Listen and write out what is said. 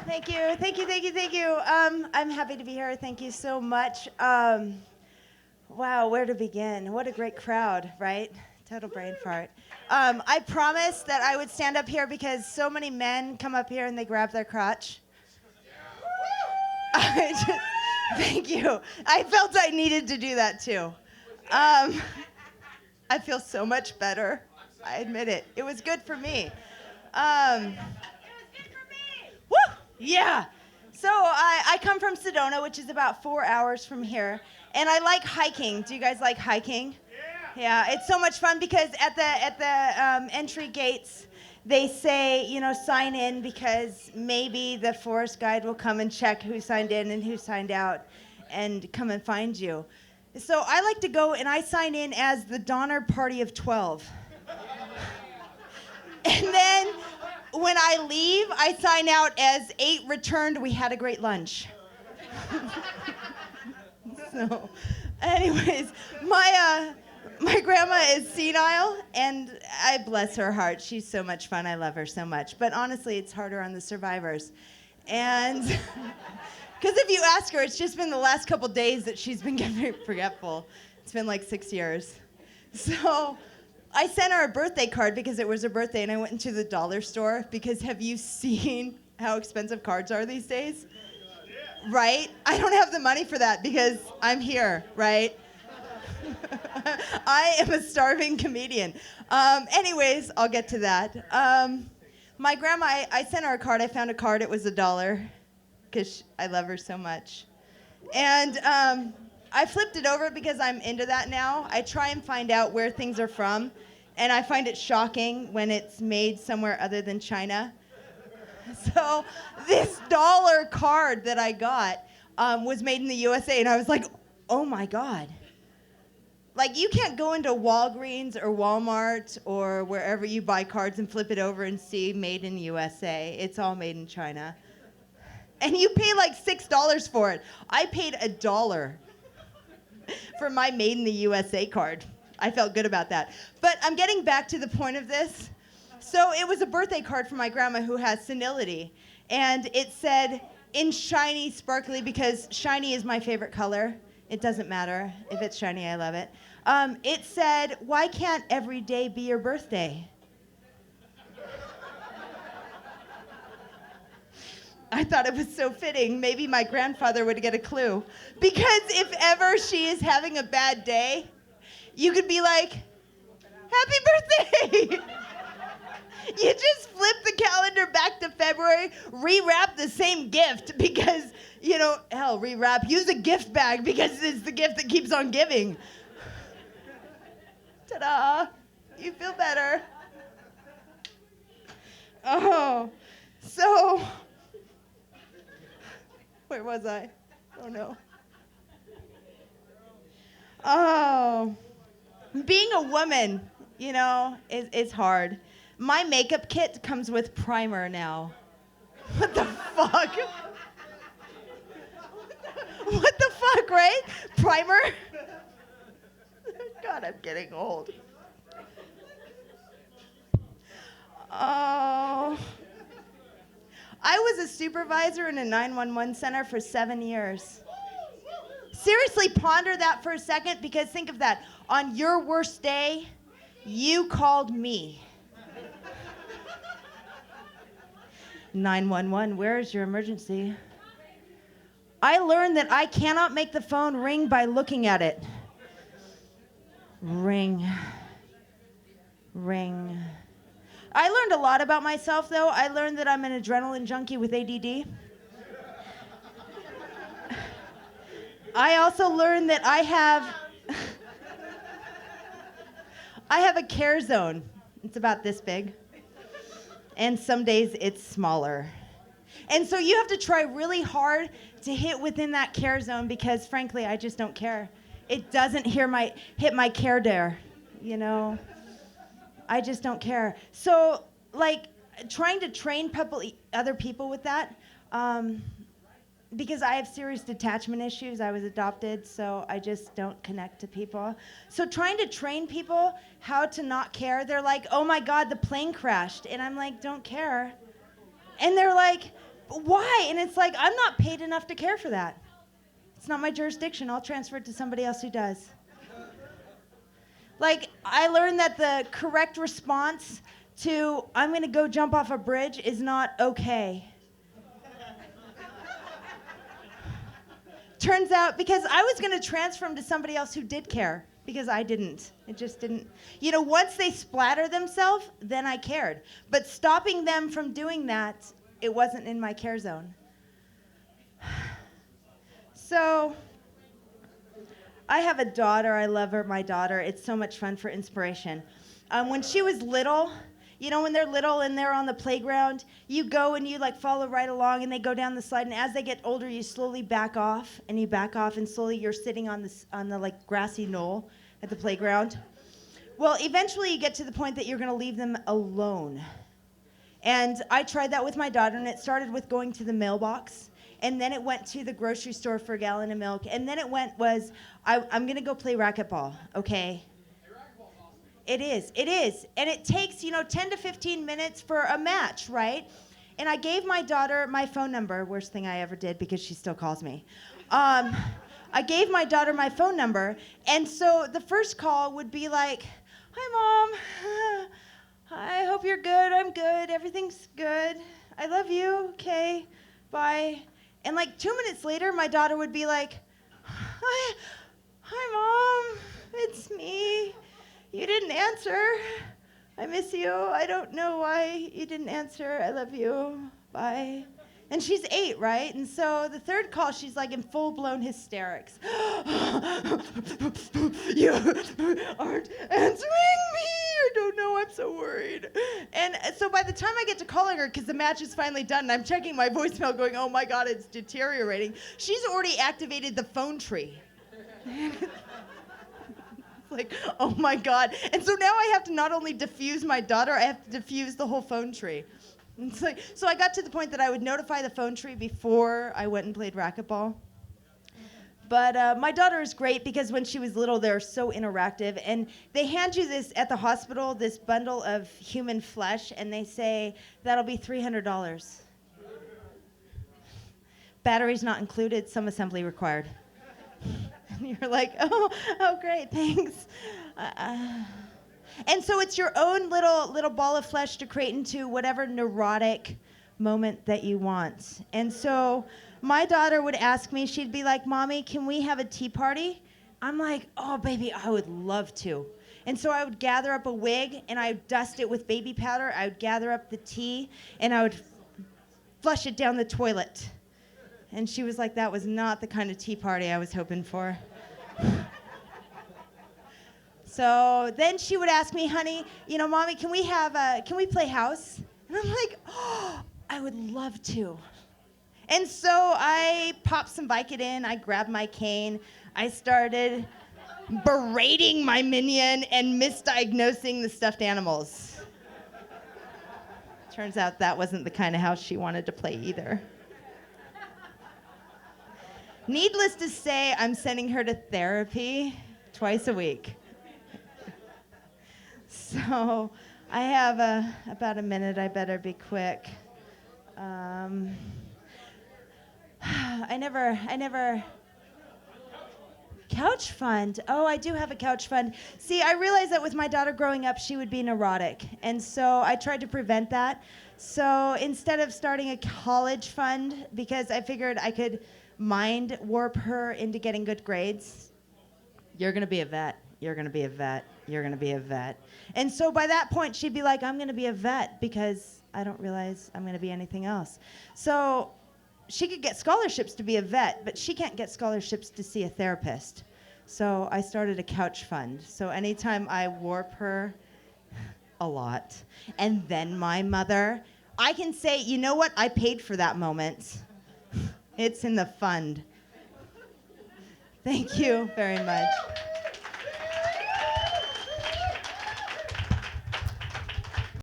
Thank you, thank you, thank you, thank you. I'm happy to be here. Thank you so much. Wow, where to begin? What a great crowd, right? Total brain fart. I promised that I would stand up here because so many men come up here and they grab their crotch. I just, thank you. I felt I needed to do that too. I feel so much better. I admit it. It was good for me. Um, Woo! Yeah. So I come from Sedona, which is about 4 hours from here, and I like hiking. Do you guys like hiking? Yeah, it's so much fun because at the entry gates, they say, sign in because maybe the forest guide will come and check who signed in and who signed out and come and find you. So I like to go and I sign in as the Donner Party of 12. And then when I leave, I sign out as 8 returned. We had a great lunch. So, anyways, my grandma is senile, and I bless her heart. She's so much fun. I love her so much. But honestly, it's harder on the survivors. And because if you ask her, it's just been the last couple days that she's been getting forgetful. It's been like 6 years. So I sent her a birthday card because it was her birthday, and I went into the dollar store because have you seen how expensive cards are these days? Right? I don't have the money for that because I'm here, right? I am a starving comedian. Anyways, I'll get to that. My grandma, I sent her a card. I found a card. It was $1 because I love her so much. And I flipped it over because I'm into that now. I try and find out where things are from, and I find it shocking when it's made somewhere other than China. So this dollar card that I got was made in the USA, and I was like, oh my God. Like, you can't go into Walgreens or Walmart or wherever you buy cards and flip it over and see made in USA. It's all made in China. And you pay like $6 for it. I paid $1 for my made in the USA card. I felt good about that. But I'm getting back to the point of this. So it was a birthday card for my grandma who has senility. And it said, in shiny, sparkly, because shiny is my favorite color. It doesn't matter. If it's shiny, I love it. It said, why can't every day be your birthday? I thought it was so fitting. Maybe my grandfather would get a clue. Because if ever she is having a bad day, you could be like, happy birthday! You just flip the calendar back to February, rewrap the same gift because, hell, rewrap, use a gift bag because it's the gift that keeps on giving. Ta-da! You feel better. Oh, so, where was I? Oh no. Oh, being a woman, is hard. My makeup kit comes with primer now. What the fuck? What the fuck, right? Primer? God, I'm getting old. Oh. I was a supervisor in a 911 center for 7 years. Seriously, ponder that for a second because think of that. On your worst day, you called me. 911, where is your emergency? I learned that I cannot make the phone ring by looking at it. Ring. Ring. I learned a lot about myself, though. I learned that I'm an adrenaline junkie with ADD. I also learned that I have a care zone. It's about this big. And some days it's smaller. And so you have to try really hard to hit within that care zone because frankly, I just don't care. It doesn't hit my care dare, I just don't care. So like trying to train other people with that, because I have serious detachment issues. I was adopted, so I just don't connect to people. So trying to train people how to not care, they're like, oh my God, the plane crashed. And I'm like, don't care. And they're like, But why? And it's like, I'm not paid enough to care for that. It's not my jurisdiction. I'll transfer it to somebody else who does. Like, I learned that the correct response to, I'm going to go jump off a bridge is not okay. Turns out, because I was going to transfer them to somebody else who did care, because I didn't. It just didn't. You know, once they splatter themselves, then I cared. But stopping them from doing that, it wasn't in my care zone. So, I have a daughter. I love her, my daughter. It's so much fun for inspiration. When she was little, you know, when they're little and they're on the playground, you go and you like follow right along and they go down the slide. And as they get older, you slowly back off and you back off and slowly you're sitting on the like grassy knoll at the playground. Well, eventually you get to the point that you're going to leave them alone. And I tried that with my daughter, and it started with going to the mailbox. And then it went to the grocery store for a gallon of milk. And then it was, I'm going to go play racquetball, okay? It is. And it takes, 10 to 15 minutes for a match, right? And I gave my daughter my phone number, worst thing I ever did because she still calls me. I gave my daughter my phone number, and so the first call would be like, "Hi, Mom. I hope you're good. I'm good. Everything's good. I love you. Okay, bye." And like 2 minutes later, my daughter would be like, Hi, Mom. It's me. You didn't answer. I miss you. I don't know why you didn't answer. I love you. Bye. And she's 8, right? And so the third call, she's like in full-blown hysterics. You aren't answering me. I don't know. I'm so worried. And so by the time I get to calling her, because the match is finally done, and I'm checking my voicemail going, oh my God, it's deteriorating, she's already activated the phone tree. Like, oh my God. And so now I have to not only diffuse my daughter, I have to diffuse the whole phone tree. It's like, so I got to the point that I would notify the phone tree before I went and played racquetball. But my daughter is great because when she was little, they're so interactive. And they hand you this at the hospital, this bundle of human flesh, and they say, that'll be $300. Batteries not included, some assembly required. And you're like, oh, great, thanks. And so it's your own little ball of flesh to create into whatever neurotic moment that you want. And so my daughter would ask me, she'd be like, Mommy, can we have a tea party? I'm like, oh, baby, I would love to. And so I would gather up a wig, and I would dust it with baby powder. I would gather up the tea, and I would flush it down the toilet. And she was like, that was not the kind of tea party I was hoping for. So then she would ask me, honey, Mommy, can we play house? And I'm like, oh, I would love to. And so I popped some Vicodin, I grabbed my cane, I started berating my minion and misdiagnosing the stuffed animals. Turns out that wasn't the kind of house she wanted to play either. Needless to say, I'm sending her to therapy twice a week. So I have about a minute. I better be quick. I never. Couch fund. Oh, I do have a couch fund. See, I realized that with my daughter growing up, she would be neurotic. And so I tried to prevent that. So instead of starting a college fund, because I figured I could mind warp her into getting good grades, you're going to be a vet. You're going to be a vet. You're going to be a vet. And so by that point, she'd be like, I'm going to be a vet because I don't realize I'm going to be anything else. So she could get scholarships to be a vet, but she can't get scholarships to see a therapist. So I started a couch fund. So anytime I warp her, a lot, and then my mother, I can say, you know what? I paid for that moment. It's in the fund. Thank you very much.